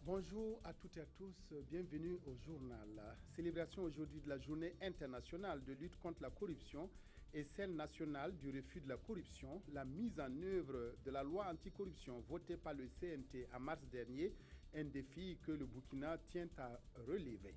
Bonjour à toutes et à tous, bienvenue au journal. Célébration aujourd'hui de la journée internationale de lutte contre la corruption et celle nationale du refus de la corruption, la mise en œuvre de la loi anticorruption votée par le CNT en mars dernier, un défi que le Burkina tient à relever.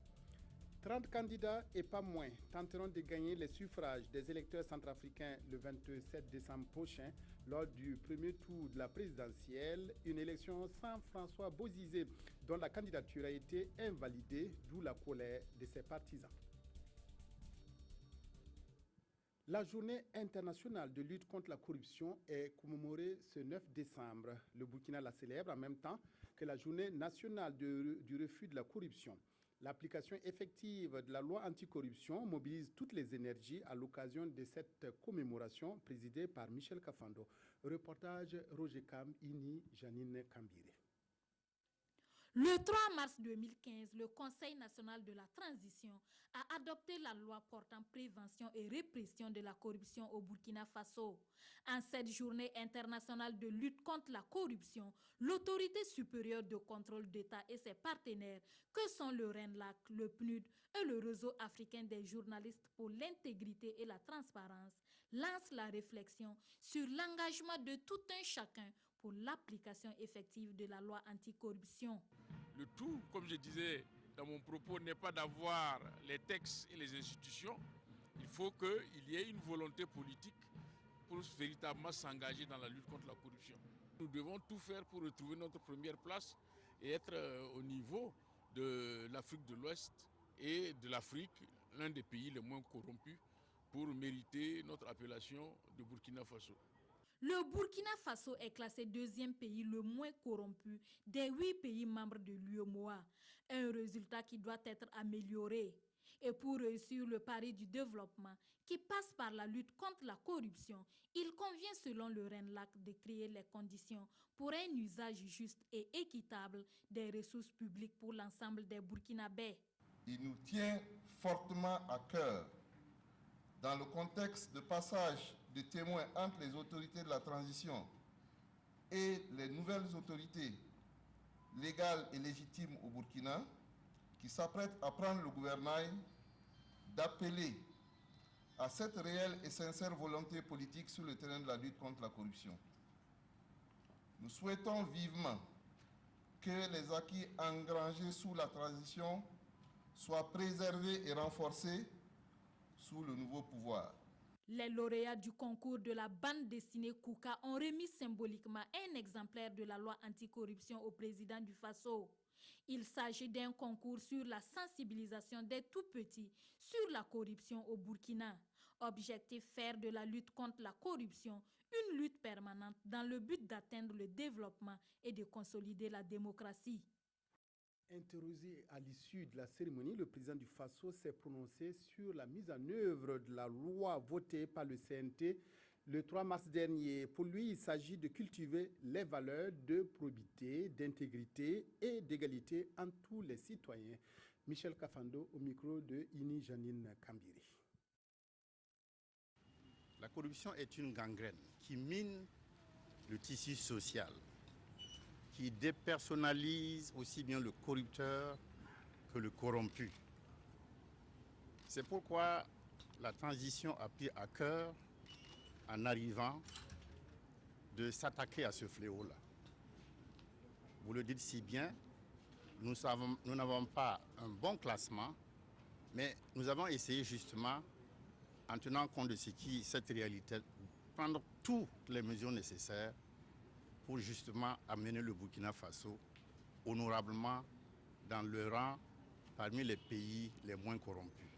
30 candidats et pas moins tenteront de gagner les suffrages des électeurs centrafricains le 27 décembre prochain lors du premier tour de la présidentielle, une élection sans François Bozizé dont la candidature a été invalidée, d'où la colère de ses partisans. La journée internationale de lutte contre la corruption est commémorée ce 9 décembre. Le Burkina la célèbre en même temps que la journée nationale du refus de la corruption. L'application effective de la loi anticorruption mobilise toutes les énergies à l'occasion de cette commémoration présidée par Michel Kafando. Reportage Roger Kam, Ini, Janine Kambire. Le 3 mars 2015, le Conseil national de la transition a adopté la loi portant prévention et répression de la corruption au Burkina Faso. En cette journée internationale de lutte contre la corruption, l'autorité supérieure de contrôle d'État et ses partenaires, que sont le RENLAC, le PNUD et le réseau africain des journalistes pour l'intégrité et la transparence, lancent la réflexion sur l'engagement de tout un chacun pour l'application effective de la loi anticorruption. Le tout, comme je disais dans mon propos, n'est pas d'avoir les textes et les institutions. Il faut qu'il y ait une volonté politique pour véritablement s'engager dans la lutte contre la corruption. Nous devons tout faire pour retrouver notre première place et être au niveau de l'Afrique de l'Ouest et de l'Afrique, l'un des pays les moins corrompus, pour mériter notre appellation de Burkina Faso. Le Burkina Faso est classé deuxième pays le moins corrompu des 8 pays membres de l'UEMOA, un résultat qui doit être amélioré. Et pour réussir le pari du développement qui passe par la lutte contre la corruption, il convient selon le RENLAC de créer les conditions pour un usage juste et équitable des ressources publiques pour l'ensemble des Burkinabés. Il nous tient fortement à cœur, dans le contexte de passage de témoins entre les autorités de la transition et les nouvelles autorités légales et légitimes au Burkina, qui s'apprêtent à prendre le gouvernail, d'appeler à cette réelle et sincère volonté politique sur le terrain de la lutte contre la corruption. Nous souhaitons vivement que les acquis engrangés sous la transition soient préservés et renforcés sous le nouveau pouvoir. Les lauréats du concours de la bande dessinée Kouka ont remis symboliquement un exemplaire de la loi anticorruption au président du Faso. Il s'agit d'un concours sur la sensibilisation des tout-petits sur la corruption au Burkina. Objectif, faire de la lutte contre la corruption une lutte permanente dans le but d'atteindre le développement et de consolider la démocratie. Interrogé à l'issue de la cérémonie, le président du Faso s'est prononcé sur la mise en œuvre de la loi votée par le CNT le 3 mars dernier. Pour lui, il s'agit de cultiver les valeurs de probité, d'intégrité et d'égalité entre tous les citoyens. Michel Kafando au micro de Ini Janine Kambiri. La corruption est une gangrène qui mine le tissu social, qui dépersonnalise aussi bien le corrupteur que le corrompu. C'est pourquoi la transition a pris à cœur, en arrivant, de s'attaquer à ce fléau-là. Vous le dites si bien, nous n'avons pas un bon classement, mais nous avons essayé justement, en tenant compte de cette réalité, prendre toutes les mesures nécessaires pour justement amener le Burkina Faso honorablement dans le rang parmi les pays les moins corrompus.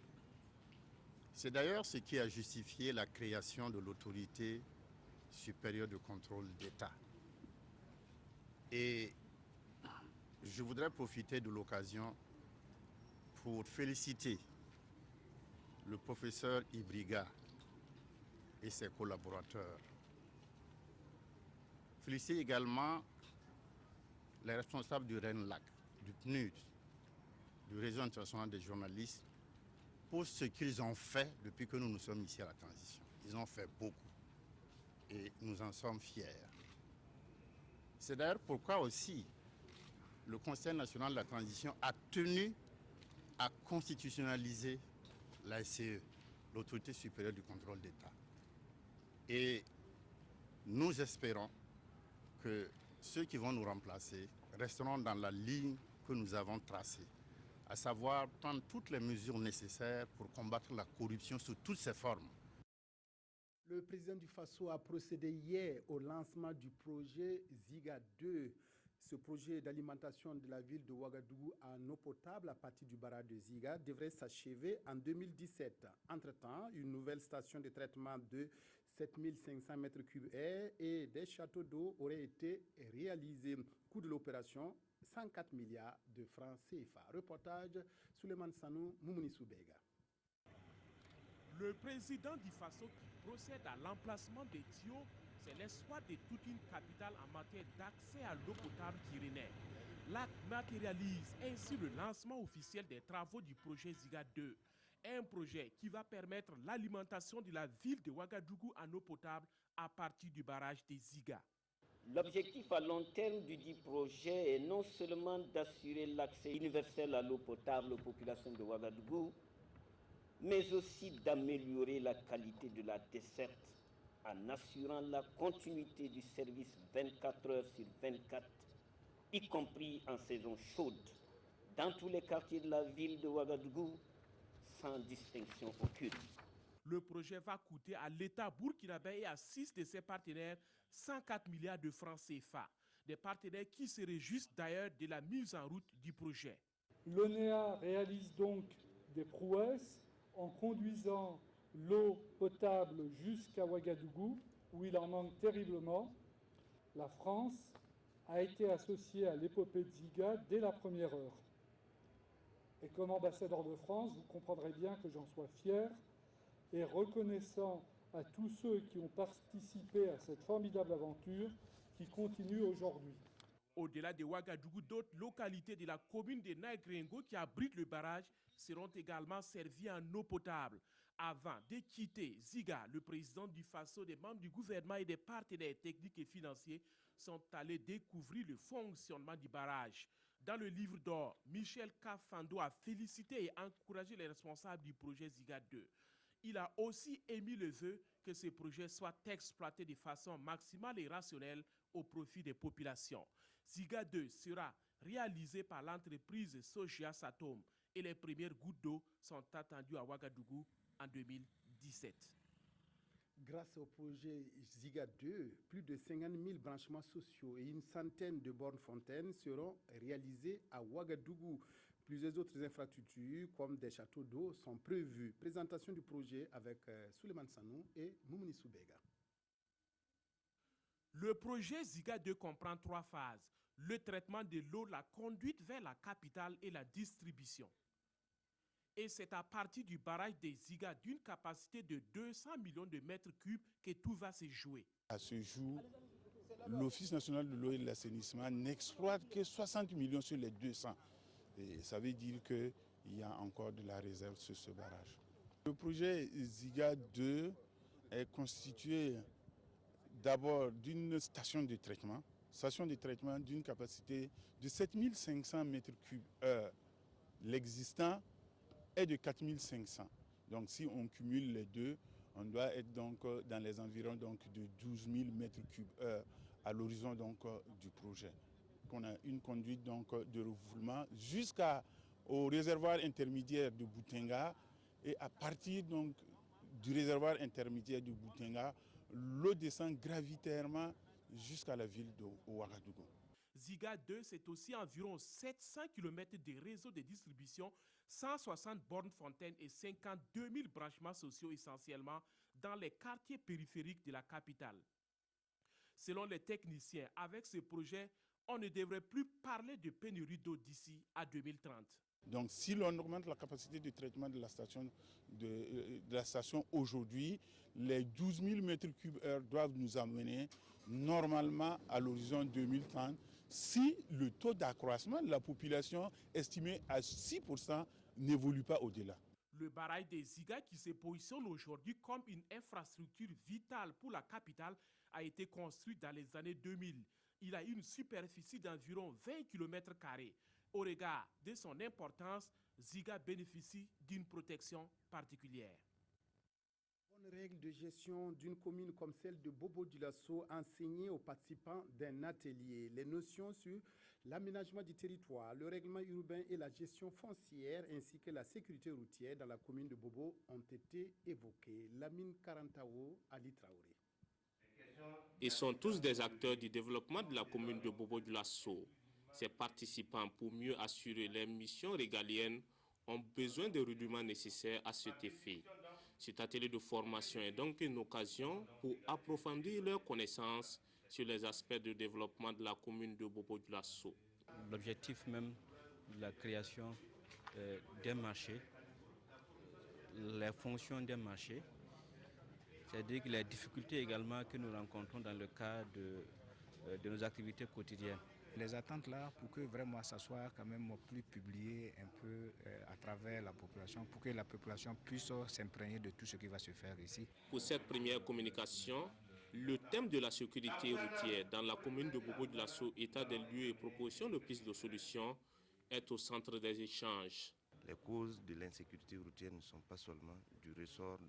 C'est d'ailleurs ce qui a justifié la création de l'autorité supérieure de contrôle d'État. Et je voudrais profiter de l'occasion pour féliciter le professeur Ibriga et ses collaborateurs. Féliciter également les responsables du RENLAC, du PNUD, du réseau international des journalistes, pour ce qu'ils ont fait depuis que nous sommes ici à la transition. Ils ont fait beaucoup et nous en sommes fiers. C'est d'ailleurs pourquoi aussi le Conseil national de la transition a tenu à constitutionnaliser la SCE, l'autorité supérieure du contrôle d'État. Et nous espérons que ceux qui vont nous remplacer resteront dans la ligne que nous avons tracée, à savoir prendre toutes les mesures nécessaires pour combattre la corruption sous toutes ses formes. Le président du Faso a procédé hier au lancement du projet Ziga 2. Ce projet d'alimentation de la ville de Ouagadougou en eau potable à partir du barrage de Ziga devrait s'achever en 2017. Entre-temps, une nouvelle station de traitement de 7500 m3 et des châteaux d'eau auraient été réalisés. Coût de l'opération, 104 milliards de francs CFA. Reportage Souleymane Sanou, Moumouni Soubega. Le président du Faso qui procède à l'emplacement des tuyaux, c'est l'espoir de toute une capitale en matière d'accès à l'eau potable qui renaît. L'acte matérialise ainsi le lancement officiel des travaux du projet Ziga 2, un projet qui va permettre l'alimentation de la ville de Ouagadougou en eau potable à partir du barrage de Ziga. L'objectif à long terme du dit projet est non seulement d'assurer l'accès universel à l'eau potable aux populations de Ouagadougou, mais aussi d'améliorer la qualité de la desserte en assurant la continuité du service 24 heures sur 24, y compris en saison chaude, dans tous les quartiers de la ville de Ouagadougou, sans distinction aucune. Le projet va coûter à l'État burkinabé et à 6 de ses partenaires 104 milliards de francs CFA. Des partenaires qui se réjouissent d'ailleurs de la mise en route du projet. L'ONEA réalise donc des prouesses en conduisant l'eau potable jusqu'à Ouagadougou, où il en manque terriblement. La France a été associée à l'épopée de Ziga dès la première heure. Et comme ambassadeur de France, vous comprendrez bien que j'en sois fier et reconnaissant à tous ceux qui ont participé à cette formidable aventure qui continue aujourd'hui. Au-delà de Ouagadougou, d'autres localités de la commune de Naigrengo qui abritent le barrage seront également servies en eau potable. Avant de quitter Ziga, le président du Faso, des membres du gouvernement et des partenaires techniques et financiers sont allés découvrir le fonctionnement du barrage. Dans le livre d'or, Michel Kafando a félicité et encouragé les responsables du projet Ziga 2. Il a aussi émis le vœu que ce projet soit exploité de façon maximale et rationnelle au profit des populations. Ziga 2 sera réalisé par l'entreprise Sogia Satom et les premières gouttes d'eau sont attendues à Ouagadougou en 2017. Grâce au projet Ziga 2, plus de 50 000 branchements sociaux et une centaine de bornes fontaines seront réalisés à Ouagadougou. Plusieurs autres infrastructures, comme des châteaux d'eau, sont prévues. Présentation du projet avec Souleymane Sanou et Moumouni Soubega. Le projet Ziga 2 comprend 3 phases. Le traitement de l'eau, la conduite vers la capitale et la distribution. Et c'est à partir du barrage des Ziga d'une capacité de 200 millions de mètres cubes que tout va se jouer. À ce jour, l'Office national de l'eau et de l'assainissement n'exploite que 60 millions sur les 200. Et ça veut dire qu'il y a encore de la réserve sur ce barrage. Le projet Ziga 2 est constitué d'abord d'une station de traitement d'une capacité de 7500 m3/h. L'existant est de 4500. Donc si on cumule les deux, on doit être donc dans les environs donc de 12 000 m3/h à l'horizon donc du projet. On a une conduite donc de refoulement jusqu'au réservoir intermédiaire de Boutenga, et à partir donc du réservoir intermédiaire de Boutenga, l'eau descend gravitairement jusqu'à la ville de Ouagadougou. Ziga 2, c'est aussi environ 700 km de réseau de distribution, 160 bornes fontaines et 52 000 branchements sociaux essentiellement dans les quartiers périphériques de la capitale. Selon les techniciens, avec ce projet, on ne devrait plus parler de pénurie d'eau d'ici à 2030. Donc si l'on augmente la capacité de traitement de la station aujourd'hui, les 12 000 m3/h doivent nous amener normalement à l'horizon 2030 si le taux d'accroissement de la population estimé à 6% n'évolue pas au-delà. Le barrage des Ziga, qui se positionne aujourd'hui comme une infrastructure vitale pour la capitale, a été construit dans les années 2000. Il a une superficie d'environ 20 km². Au regard de son importance, Ziga bénéficie d'une protection particulière. Bonne règle de gestion d'une commune comme celle de Bobo-Dioulasso enseignée aux participants d'un atelier. Les notions sur l'aménagement du territoire, le règlement urbain et la gestion foncière ainsi que la sécurité routière dans la commune de Bobo ont été évoquées. Lamine Karantao, Ali Traoré. Ils sont tous des acteurs du développement de la commune de Bobo-Dioulasso. Ces participants, pour mieux assurer leurs missions régaliennes, ont besoin des rudiments nécessaires à cet effet. Cet atelier de formation est donc une occasion pour approfondir leurs connaissances sur les aspects de développement de la commune de Bobo-Dioulasso. L'objectif même de la création d'un marché, les fonctions d'un marché, c'est-à-dire que les difficultés également que nous rencontrons dans le cadre de nos activités quotidiennes. Les attentes là, pour que vraiment ça soit quand même plus publié un peu à travers la population, pour que la population puisse s'imprégner de tout ce qui va se faire ici. Pour cette première communication, le thème de la sécurité routière dans la commune de Bobo-Dioulasso, état des lieux et proposition de piste de solutions, est au centre des échanges. Les causes de l'insécurité routière ne sont pas seulement du ressort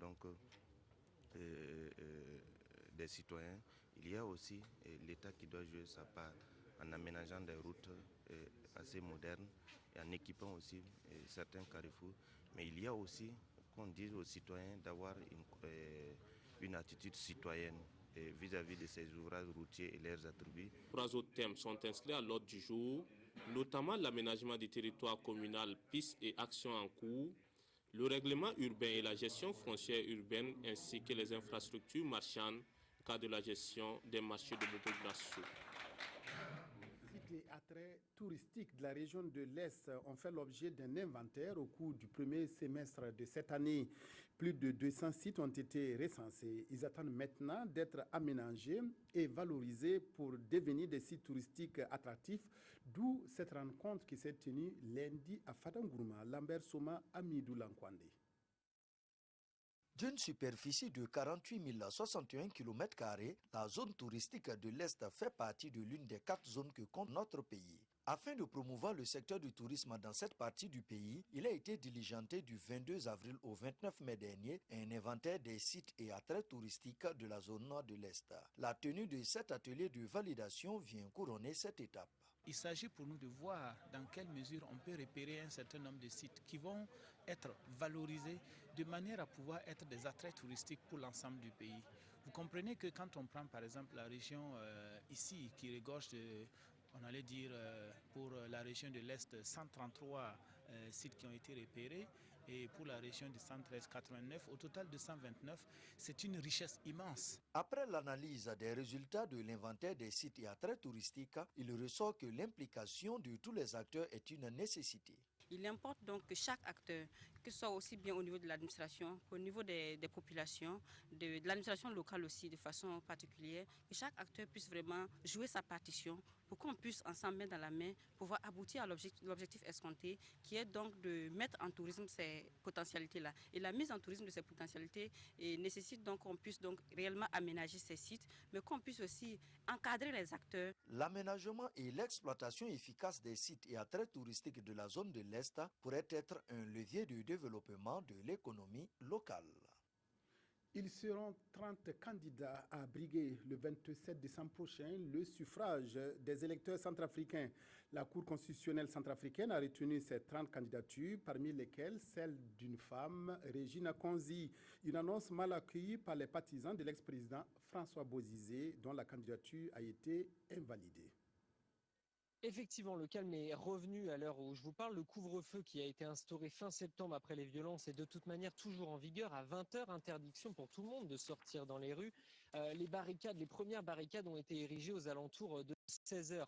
des citoyens. Il y a aussi l'État qui doit jouer sa part en aménageant des routes assez modernes et en équipant aussi certains carrefours. Mais il y a aussi qu'on dise aux citoyens d'avoir une attitude citoyenne vis-à-vis de ces ouvrages routiers et leurs attributs. 3 autres thèmes sont inscrits à l'ordre du jour, notamment l'aménagement du territoire communal, pistes et actions en cours, le règlement urbain et la gestion foncière urbaine, ainsi que les infrastructures marchandes, cas de la gestion des marchés de Bobo-Dioulasso. Les attraits touristiques de la région de l'Est ont fait l'objet d'un inventaire au cours du premier semestre de cette année. Plus de 200 sites ont été recensés. Ils attendent maintenant d'être aménagés et valorisés pour devenir des sites touristiques attractifs, d'où cette rencontre qui s'est tenue lundi à Fadangourma, Lambert Soma, Amidou Lankwande. D'une superficie de 48 061 km², la zone touristique de l'Est fait partie de l'une des 4 zones que compte notre pays. Afin de promouvoir le secteur du tourisme dans cette partie du pays, il a été diligenté du 22 avril au 29 mai dernier un inventaire des sites et attraits touristiques de la zone nord de l'Est. La tenue de cet atelier de validation vient couronner cette étape. Il s'agit pour nous de voir dans quelle mesure on peut repérer un certain nombre de sites qui vont être valorisés de manière à pouvoir être des attraits touristiques pour l'ensemble du pays. Vous comprenez que quand on prend par exemple la région ici qui regorge de, on allait dire pour la région de l'Est, 133 sites qui ont été repérés, et pour la région du 113, 89, au total de 129, c'est une richesse immense. Après l'analyse des résultats de l'inventaire des sites et attraits touristiques, il ressort que l'implication de tous les acteurs est une nécessité. Il importe donc que chaque acteur, que ce soit aussi bien au niveau de l'administration, qu'au niveau des populations, de l'administration locale aussi de façon particulière, que chaque acteur puisse vraiment jouer sa partition pour qu'on puisse ensemble mettre dans la main pouvoir aboutir à l'objectif escompté qui est donc de mettre en tourisme ces potentialités-là. Et la mise en tourisme de ces potentialités nécessite donc qu'on puisse donc réellement aménager ces sites, mais qu'on puisse aussi encadrer les acteurs. L'aménagement et l'exploitation efficace des sites et attraits touristiques de la zone de l'Est pourrait être un levier de développement de l'économie locale. Ils seront 30 candidats à briguer le 27 décembre prochain le suffrage des électeurs centrafricains. La Cour constitutionnelle centrafricaine a retenu ces 30 candidatures, parmi lesquelles celle d'une femme, Regina Konzi, une annonce mal accueillie par les partisans de l'ex-président François Bozizé, dont la candidature a été invalidée. Effectivement, le calme est revenu à l'heure où je vous parle. Le couvre-feu qui a été instauré fin septembre après les violences est de toute manière toujours en vigueur à 20h. Interdiction pour tout le monde de sortir dans les rues. Les premières barricades ont été érigées aux alentours de 16h.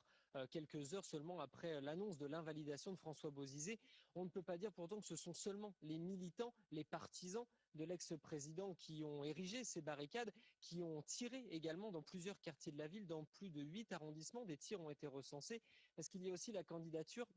Quelques heures seulement après l'annonce de l'invalidation de François Bozizé. On ne peut pas dire pourtant que ce sont seulement les militants, les partisans de l'ex-président qui ont érigé ces barricades, qui ont tiré également dans plusieurs quartiers de la ville, dans plus de 8 arrondissements. Des tirs ont été recensés. Est-ce qu'il y a aussi la candidature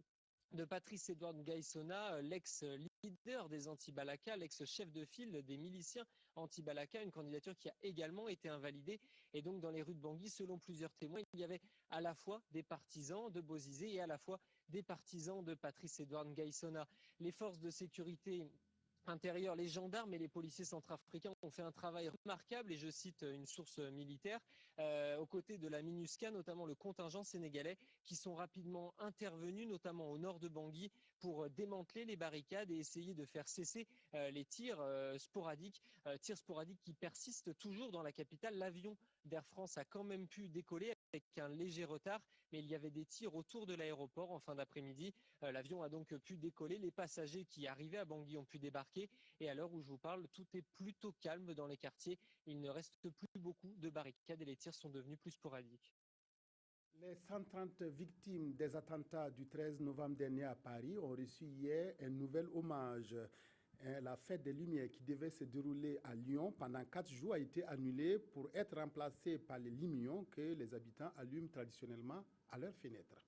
de Patrice Edouard Ngaïsona, l'ex-leader des anti-Balaka, l'ex-chef de file des miliciens anti-Balaka, une candidature qui a également été invalidée. Et donc dans les rues de Bangui, selon plusieurs témoins, il y avait à la fois des partisans de Bozizé et à la fois des partisans de Patrice Edouard Ngaïsona. Les forces de sécurité intérieur, les gendarmes et les policiers centrafricains ont fait un travail remarquable, et je cite une source militaire, aux côtés de la MINUSCA, notamment le contingent sénégalais, qui sont rapidement intervenus, notamment au nord de Bangui, pour démanteler les barricades et essayer de faire cesser les tirs sporadiques qui persistent toujours dans la capitale. L'avion d'Air France a quand même pu décoller avec un léger retard, mais il y avait des tirs autour de l'aéroport en fin d'après-midi. L'avion a donc pu décoller, les passagers qui arrivaient à Bangui ont pu débarquer, et à l'heure où je vous parle, tout est plutôt calme dans les quartiers. Il ne reste plus beaucoup de barricades et les tirs sont devenus plus sporadiques. Les 130 victimes des attentats du 13 novembre dernier à Paris ont reçu hier un nouvel hommage. La fête des Lumières qui devait se dérouler à Lyon pendant 4 jours a été annulée pour être remplacée par les lumions que les habitants allument traditionnellement à leurs fenêtres.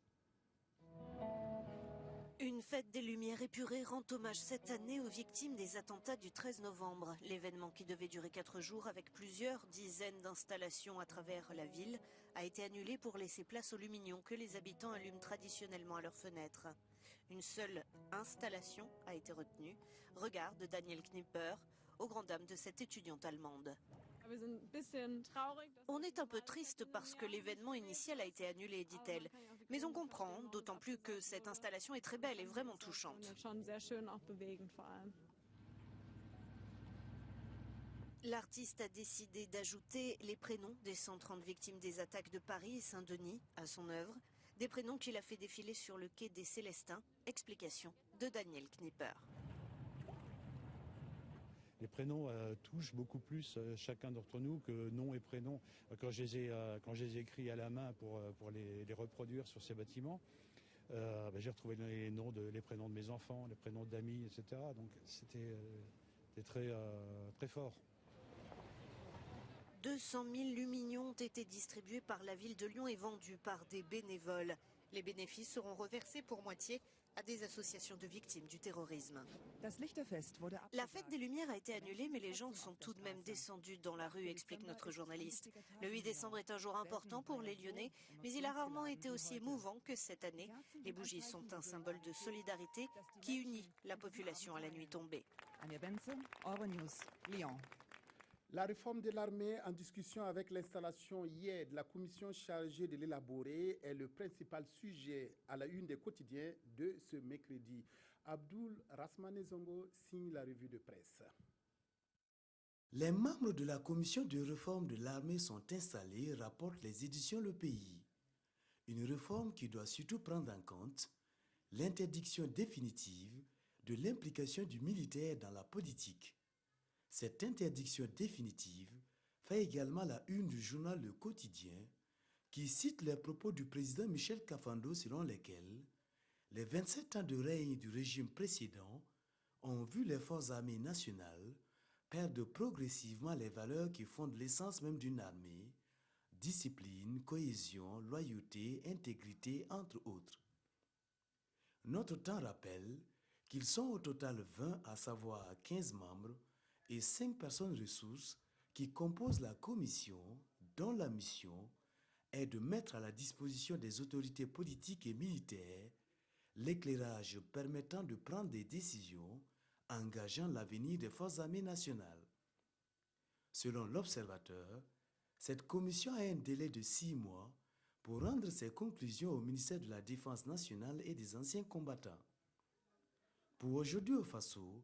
Une fête des Lumières épurée rend hommage cette année aux victimes des attentats du 13 novembre. L'événement, qui devait durer 4 jours avec plusieurs dizaines d'installations à travers la ville, a été annulé pour laisser place aux lumignons que les habitants allument traditionnellement à leurs fenêtres. Une seule installation a été retenue, Regard de Daniel Knipper, aux grandes dames de cette étudiante allemande. On est un peu triste parce que l'événement initial a été annulé, dit-elle. Mais on comprend, d'autant plus que cette installation est très belle et vraiment touchante. L'artiste a décidé d'ajouter les prénoms des 130 victimes des attaques de Paris et Saint-Denis à son œuvre. Des prénoms qu'il a fait défiler sur le quai des Célestins. Explication de Daniel Knipper. Les prénoms touchent beaucoup plus chacun d'entre nous que nom et prénom. Quand je les ai écrits à la main pour les reproduire sur ces bâtiments, j'ai retrouvé les prénoms de mes enfants, les prénoms d'amis, etc. Donc c'était très fort. 200 000 lumignons ont été distribués par la ville de Lyon et vendus par des bénévoles. Les bénéfices seront reversés pour moitié à des associations de victimes du terrorisme. La fête des Lumières a été annulée, mais les gens sont tout de même descendus dans la rue, explique notre journaliste. Le 8 décembre est un jour important pour les Lyonnais, mais il a rarement été aussi émouvant que cette année. Les bougies sont un symbole de solidarité qui unit la population à la nuit tombée. La réforme de l'armée, en discussion avec l'installation hier de la commission chargée de l'élaborer, est le principal sujet à la une des quotidiens de ce mercredi. Abdoul Rasmane Zongo signe la revue de presse. Les membres de la commission de réforme de l'armée sont installés, rapportent les éditions Le Pays. Une réforme qui doit surtout prendre en compte l'interdiction définitive de l'implication du militaire dans la politique. Cette interdiction définitive fait également la une du journal Le Quotidien, qui cite les propos du président Michel Kafando selon lesquels les 27 ans de règne du régime précédent ont vu les forces armées nationales perdre progressivement les valeurs qui fondent l'essence même d'une armée, discipline, cohésion, loyauté, intégrité, entre autres. Notre temps rappelle qu'ils sont au total 20, à savoir 15 membres, et 5 personnes ressources qui composent la commission, dont la mission est de mettre à la disposition des autorités politiques et militaires l'éclairage permettant de prendre des décisions engageant l'avenir des forces armées nationales. Selon l'Observateur, cette commission a un délai de 6 mois pour rendre ses conclusions au ministère de la Défense nationale et des anciens combattants. Pour aujourd'hui au Faso,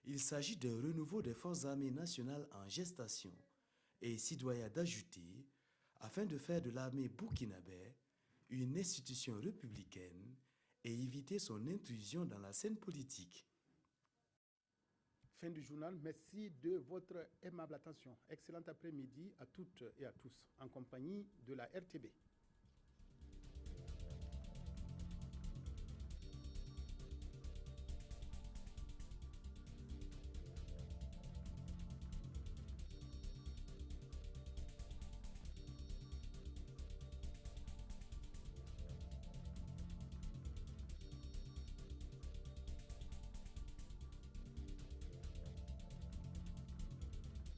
il s'agit d'un renouveau des forces armées nationales en gestation et s'y doit d'ajouter afin de faire de l'armée burkinabé une institution républicaine et éviter son intrusion dans la scène politique. Fin du journal. Merci de votre aimable attention. Excellent après-midi à toutes et à tous en compagnie de la RTB.